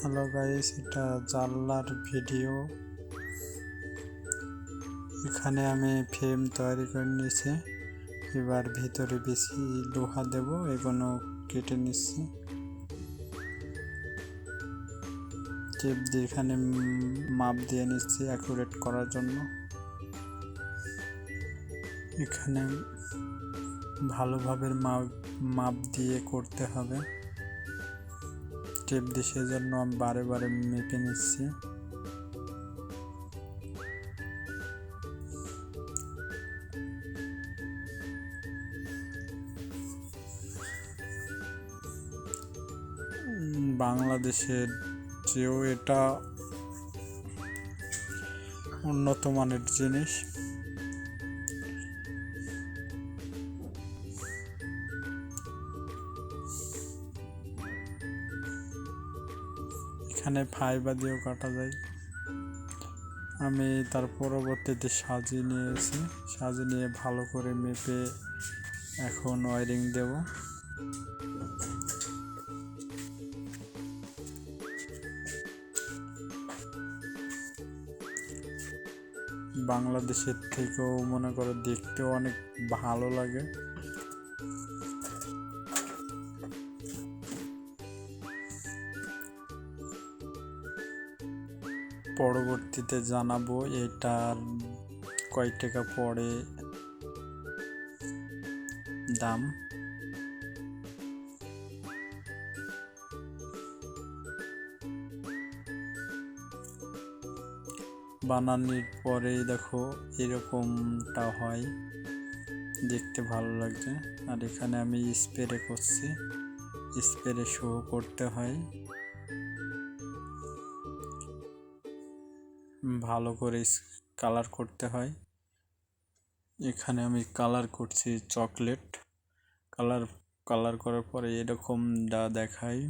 Hello guys, এটা জানলার video. এখানে আমি ফ্রেম তৈরি করে নিয়েছি। এবার ভিতরে বেশি লোহা দেব, এগুলো কেটে নিচ্ছি টেপ দিয়ে। এখানে মাপ দিয়ে নিচ্ছি অ্যাকুরেট করার জন্য। এখানে ভালোভাবে মাপ দিয়ে করতে হবে টেপ দিয়ে, সেজন্য আমি বারে বারে মেপে নিচ্ছি। বাংলাদেশের চেয়েও এটা উন্নত মানের জিনিস। এখানে ফাইবার দিয়েও কাটা যায়। আমি তার পরবর্তীতে সাজিয়ে নিয়েছি, সাজিয়ে নিয়ে ভালো করে মেপে এখন ওয়ারিং দেব। বাংলাদেশের থেকেও মনে করো দেখতেও অনেক ভালো লাগে। পরবর্তীতে জানাবো এটার কয় টাকা পড়ে দাম। বানানোর পরেই দেখো এরকমটা হয়, দেখতে ভালো লাগছে। আর এখানে আমি স্প্রে করছি, স্প্রে শো করতে হয়, ভালো করে কালার করতে হয়। এখানে আমি কালার করছি চকলেট কালার। কালার করার পরে এরকমটা দেখায়।